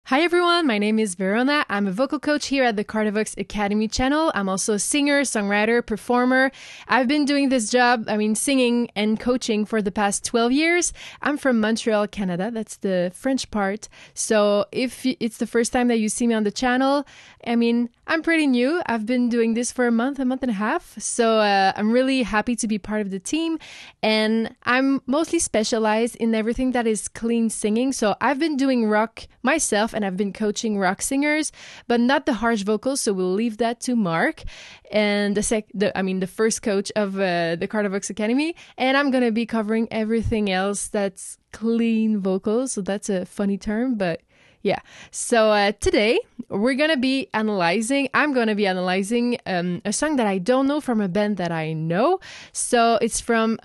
Hi everyone, my name is Verona. I'm a vocal coach here at the Cardivox Academy channel. I'm also a singer, songwriter, performer. I've been doing this job, singing and coaching for the past 12 years. I'm from Montreal, Canada. That's the French part. So if it's the first time that you see me on the channel, I'm pretty new. I've been doing this for a month and a half. So I'm really happy to be part of the team. And I'm mostly specialized in everything that is clean singing. So I've been doing rock myself and I've been coaching rock singers, but not the harsh vocals. So we'll leave that to Mark and the first coach of the Cardivox Academy. And I'm going to be covering everything else that's clean vocals. So that's a funny term, but yeah. So today I'm going to be analyzing a song that I don't know from a band that I know. So it's from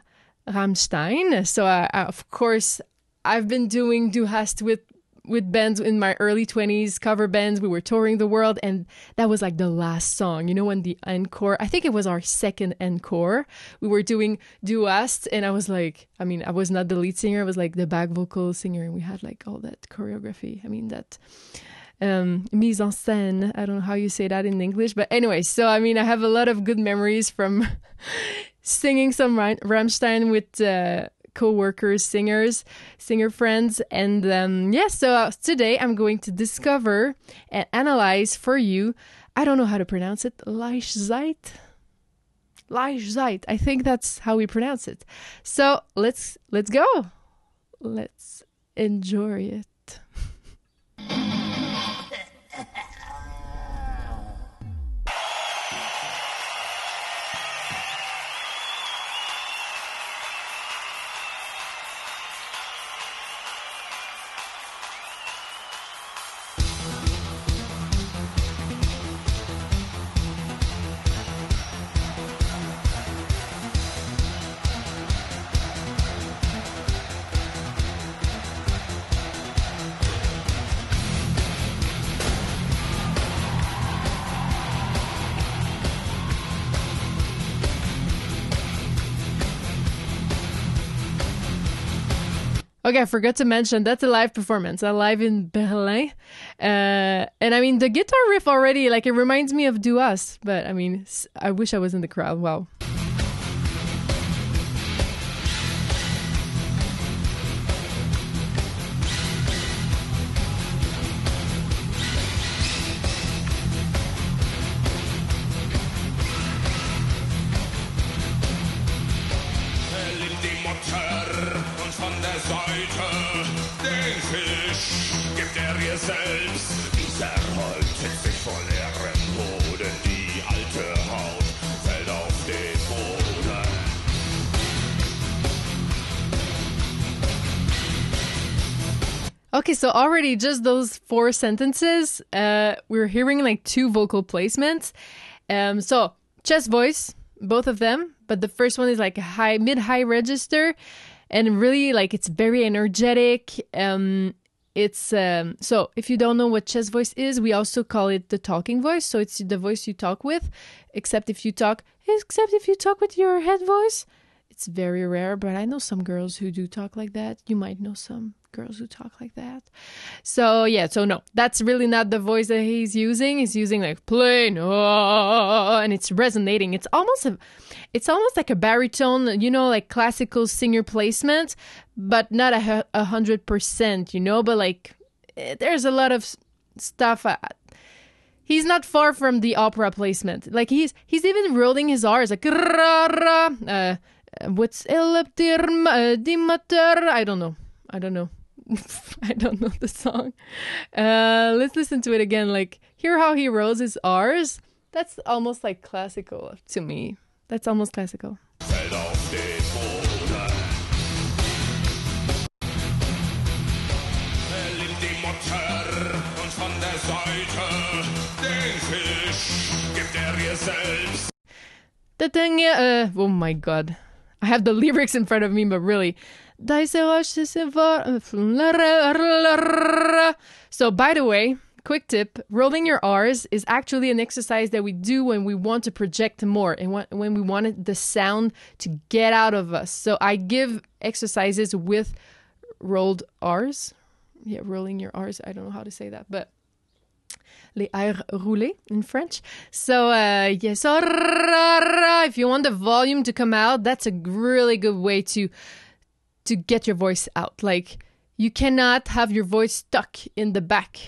Rammstein. So of course, I've been doing Du Hast with bands in my early 20s, cover bands. We were touring the world, and that was like the last song. You know, when the encore, I think it was our second encore, we were doing Du Hast, and I was like, I was not the lead singer, I was like the back vocal singer, and we had like all that choreography. That mise en scène. I don't know how you say that in English, but anyway, so I have a lot of good memories from singing some Rammstein with co-workers, singer friends. And so today I'm going to discover and analyze for you, I don't know how to pronounce it, Laichzeit. I think that's how we pronounce it. So let's go. Let's enjoy it. Okay, I forgot to mention, that's a live performance, live in Berlin. And the guitar riff already, it reminds me of Du Hast, but I wish I was in the crowd. Wow. Selbst, dieser rollt sich vor leerem Boden, die alte Haut fällt auf den Boden. Okay, so already just those 4 sentences, we're hearing two vocal placements. So chest voice, both of them, but the first one is a mid-high register, and really it's very energetic. It's so if you don't know what chest voice is, we also call it the talking voice. So it's the voice you talk with, except if you talk with your head voice. It's very rare, but I know some girls who do talk like that. You might know some girls who talk like that. So no, that's really not the voice that he's using. He's using plain, and it's resonating. It's almost like a baritone, classical singer placement, but not 100%, but there's a lot of stuff. He's not far from the opera placement. He's even rolling his R's what's dimater? I don't know. I don't know the song. Let's listen to it again. Hear how he rolls his R's. That's almost classical to me. That's almost classical. Oh my god. I have the lyrics in front of me, but really. So, by the way, quick tip, rolling your R's is actually an exercise that we do when we want to project more and when we want the sound to get out of us. So I give exercises with rolled R's. rolling your R's. I don't know how to say that, but les airs roulés in French. So, yes. So, if you want the volume to come out, that's a really good way to get your voice out. Like, you cannot have your voice stuck in the back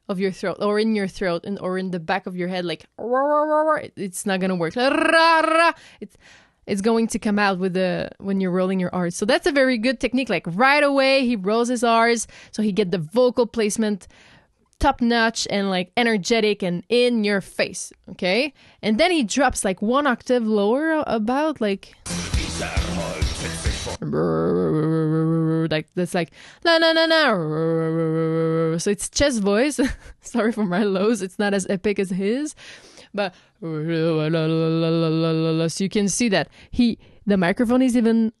of your throat or in your throat or in the back of your head. Like, it's not going to work. It's going to come out when you're rolling your R's. So that's a very good technique. Like right away, he rolls his R's. So he get the vocal placement top notch and like energetic and in your face. Okay. And then he drops like one octave lower about like that's like na na na na. So it's chest voice. Sorry for my lows. It's not as epic as his. But so you can see that the microphone is even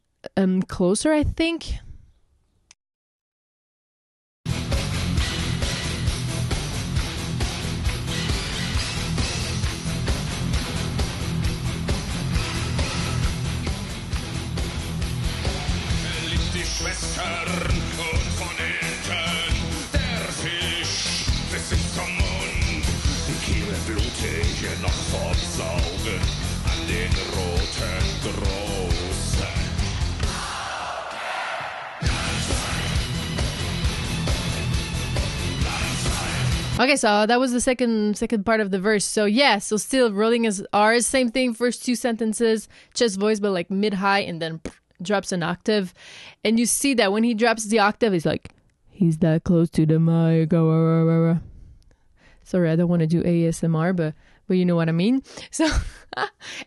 closer, I think. Noch vom Saugen an den roten Großen. Okay, so that was the second part of the verse. So yeah, so still rolling his R's, same thing, first two sentences, chest voice, but like mid-high, and then drops an octave. And you see that when he drops the octave, it's like, he's that close to the mic. Sorry, I don't want to do ASMR, but you know what I mean. So,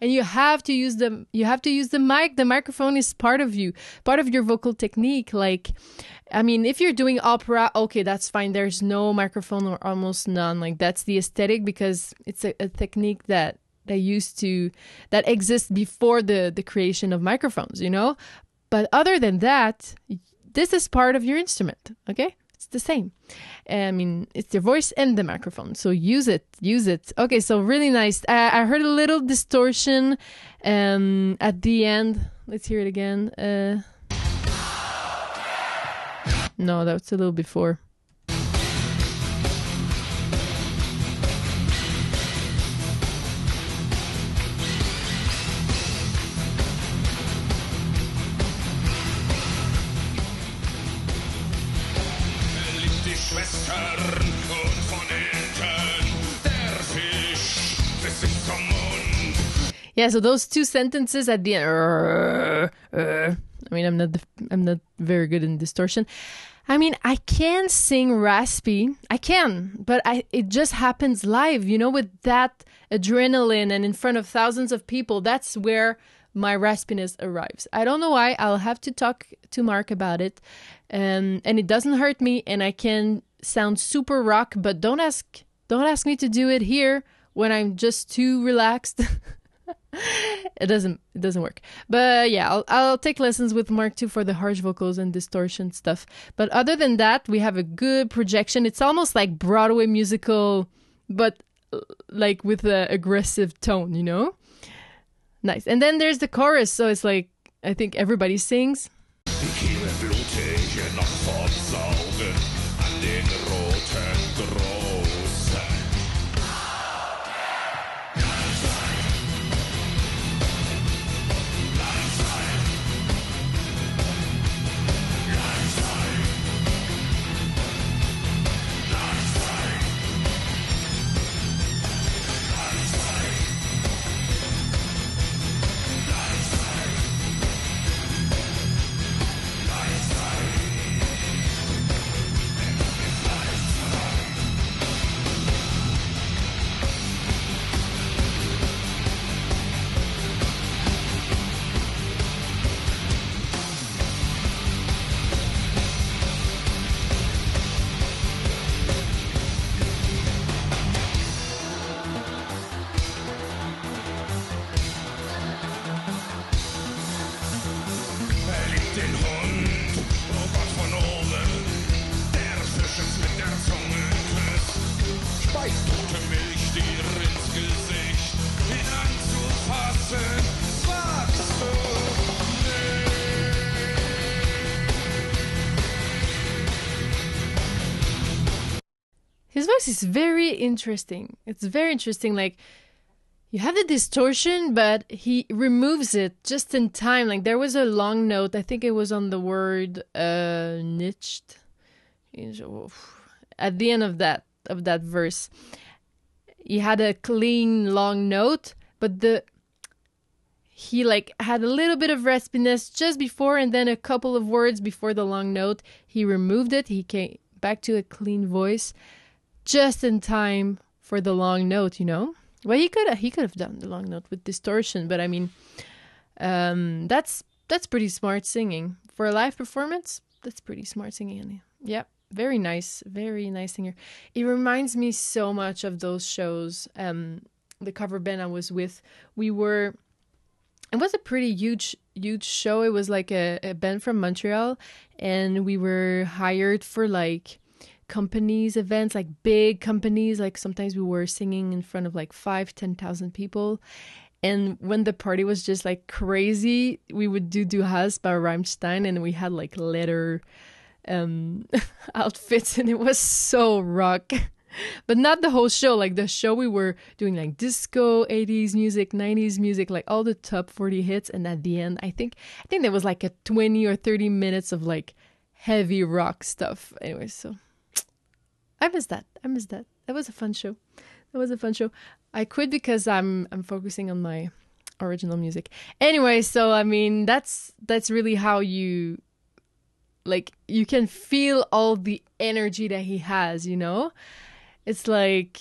and you have to use the mic. The microphone is part of you, part of your vocal technique. Like, I mean, if you're doing opera, okay, that's fine. There's no microphone or almost none. Like that's the aesthetic because it's a technique that exists before the creation of microphones, you know. But other than that, this is part of your instrument. Okay. The same. I mean, it's your voice and the microphone. So use it. Okay, so really nice. I heard a little distortion at the end. Let's hear it again. No, that's a little before. Yeah, so those two sentences at the end. I mean, I'm not very good in distortion. I mean, I can sing raspy. I can, but it just happens live, you know, with that adrenaline and in front of thousands of people. That's where my raspiness arrives. I don't know why. I'll have to talk to Mark about it. And it doesn't hurt me, and I can sound super rock, but don't ask me to do it here when I'm just too relaxed. It doesn't work. But yeah, I'll take lessons with Mark too for the harsh vocals and distortion stuff. But other than that, we have a good projection. It's almost like Broadway musical, but like with an aggressive tone, you know? Nice. And then there's the chorus, so it's like I think everybody sings. voice is very interesting. It's very interesting. Like, you have the distortion, but he removes it just in time. Like, there was a long note. I think it was on the word nicht. At the end of that verse, he had a clean long note, but he like had a little bit of raspiness just before, and then a couple of words before the long note, he removed it. He came back to a clean voice just in time for the long note, you know? Well, he could have done the long note with distortion, but I mean, that's pretty smart singing. For a live performance, that's pretty smart singing. Yeah, very nice singer. It reminds me so much of those shows. The cover band I was with, it was a pretty huge show. It was like a band from Montreal, and we were hired for like companies events, like big companies. Like sometimes we were singing in front of like 5,000-10,000 people, and when the party was just like crazy, we would do Du Hast by Rammstein, and we had like leather outfits, and it was so rock. But not the whole show. Like the show, we were doing like disco, 80s music, 90s music, like all the top 40 hits, and at the end I think there was like a 20 or 30 minutes of like heavy rock stuff. Anyway, so I miss that. That was a fun show. I quit because I'm focusing on my original music. Anyway, so I mean, that's really how you can feel all the energy that he has, you know? It's like,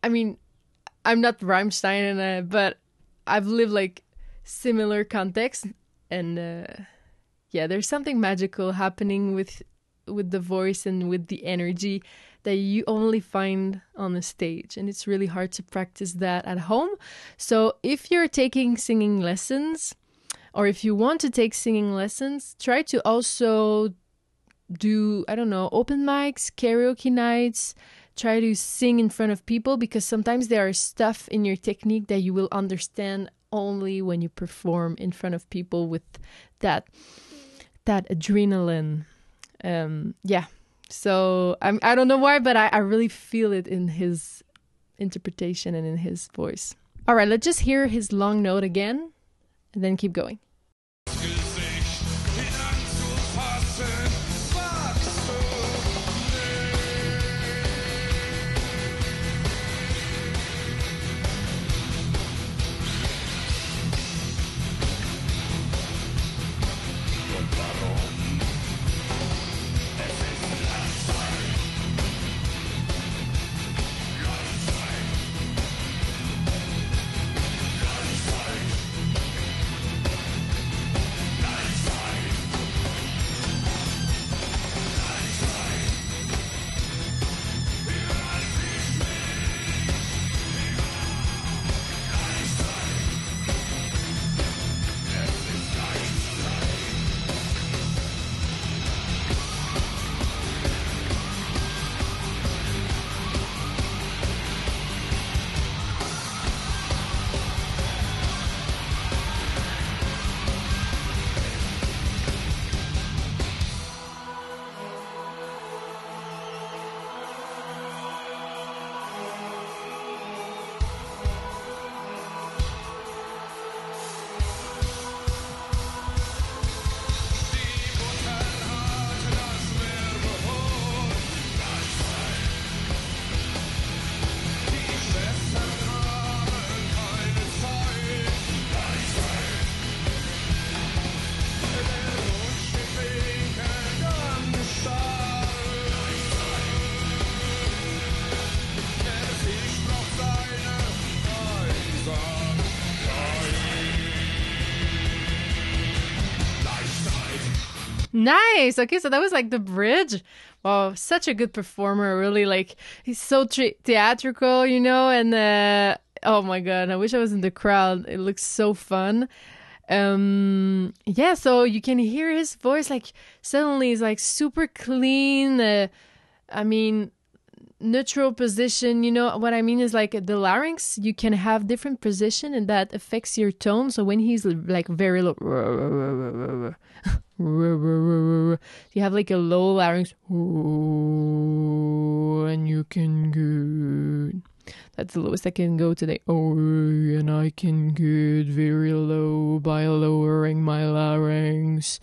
I mean, I'm not Rammstein, but I've lived like similar contexts, and yeah, there's something magical happening with the voice and with the energy that you only find on a stage, and it's really hard to practice that at home. So if you're taking singing lessons, or if you want to take singing lessons, try to also do, I don't know, open mics, karaoke nights. Try to sing in front of people, because sometimes there are stuff in your technique that you will understand only when you perform in front of people with that adrenaline. Yeah. So I don't know why, but I really feel it in his interpretation and in his voice. All right, let's just hear his long note again and then keep going. Nice. Okay, so that was like the bridge. Wow, such a good performer. Really, like, he's so theatrical, you know, and oh my God, I wish I was in the crowd. It looks so fun. Yeah, so you can hear his voice, like, suddenly it's like super clean. I mean, neutral position, you know what I mean, is like the larynx, you can have different position and that affects your tone. So when he's like very low, You have like a low larynx, and you can get, that's the lowest I can go today. And I can get very low by lowering my larynx.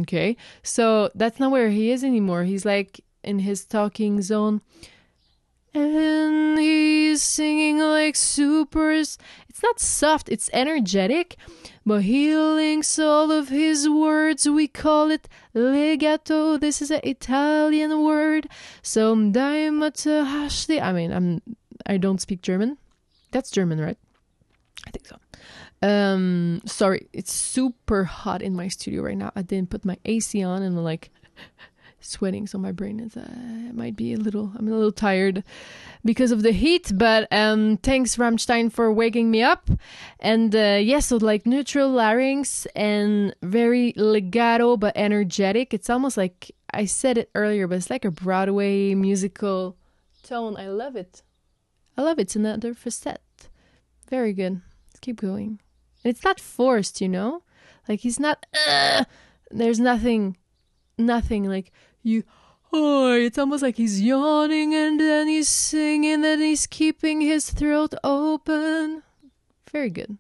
Okay, so that's not where he is anymore. He's like in his talking zone. And he's singing like super, it's not soft, it's energetic, but he links all of his words. We call it legato. This is an Italian word. So, I mean, I don't speak German. That's German, right? I think so. Sorry, it's super hot in my studio right now. I didn't put my AC on and I'm like sweating, so my brain is might be I'm a little tired because of the heat, but thanks Rammstein for waking me up. And so like neutral larynx and very legato but energetic. It's almost like, I said it earlier, but it's like a Broadway musical tone. I love it. It's another facet. Very good. Let's keep going. And it's not forced, you know, like he's not there's nothing like it's almost like he's yawning and then he's singing and he's keeping his throat open. Very good.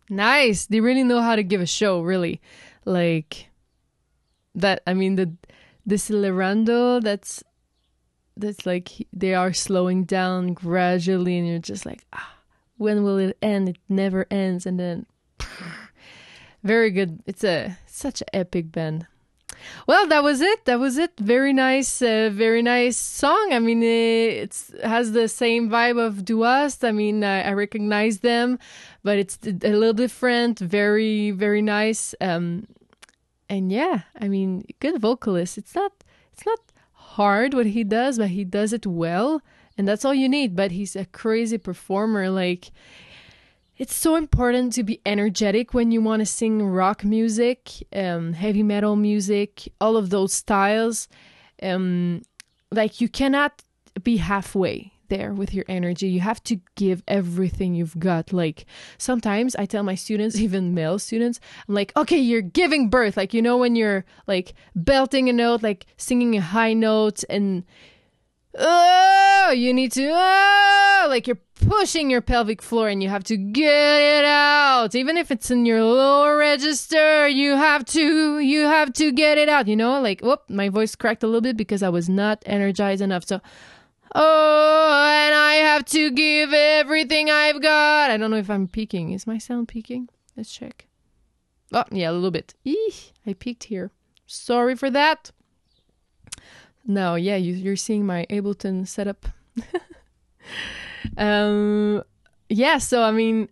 Nice. They really know how to give a show, really. Like that. I mean, the Celerando, that's like they are slowing down gradually and you're just like, when will it end? It never ends. And then very good. It's such an epic band. Well, that was it. Very nice song. I mean, it has the same vibe of Du Hast. I mean, I recognize them, but it's a little different. Very, very nice. And yeah, I mean, good vocalist. It's not hard what he does, but he does it well, and that's all you need. But he's a crazy performer. Like, it's so important to be energetic when you want to sing rock music, heavy metal music, all of those styles. Like, you cannot be halfway there with your energy. You have to give everything you've got. Like, sometimes I tell my students, even male students, I'm like, okay, you're giving birth. Like, you know, when you're like belting a note, like singing a high note and you need to, like you're pushing your pelvic floor and you have to get it out. Even if it's in your lower register, you have to get it out, you know, like, whoop, my voice cracked a little bit because I was not energized enough. So, and I have to give everything I've got. I don't know if I'm peaking. Is my sound peaking? Let's check. Oh, yeah, a little bit. I peaked here. Sorry for that. No, yeah, you're seeing my Ableton setup. Yeah, so I mean,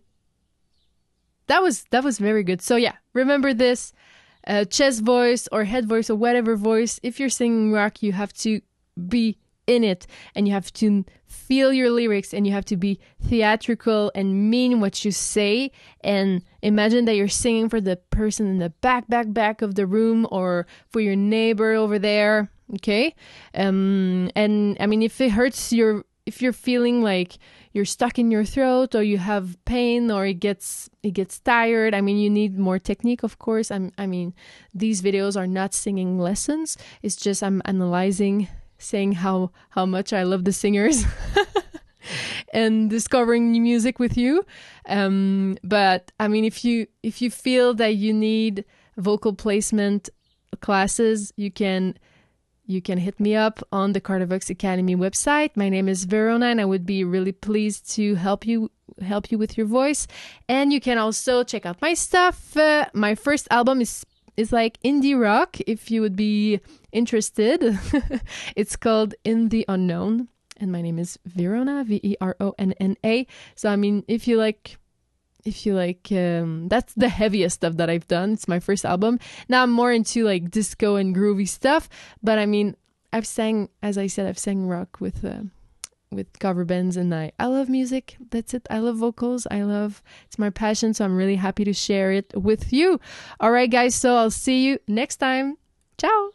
that was very good. So yeah, remember this, chest voice or head voice or whatever voice. If you're singing rock, you have to be in it and you have to feel your lyrics and you have to be theatrical and mean what you say, and imagine that you're singing for the person in the back of the room or for your neighbor over there. Okay. And I mean, if it hurts if you're feeling like you're stuck in your throat or you have pain or it gets tired, I mean, you need more technique, of course. I mean, these videos are not singing lessons. It's just I'm analyzing, saying how much I love the singers and discovering new music with you. But I mean, if you feel that you need vocal placement classes, you can you can hit me up on the Cardivox Academy website. My name is Verona, and I would be really pleased to help you with your voice. And you can also check out my stuff. My first album is like indie rock, if you would be interested. It's called In the Unknown, and my name is Verona, Veronna. So I mean, if you like, that's the heaviest stuff that I've done. It's my first album. Now I'm more into like disco and groovy stuff, but I mean, I've sang rock with cover bands, and I love music. That's it. I love vocals. It's my passion, so I'm really happy to share it with you. All right, guys, so I'll see you next time. Ciao.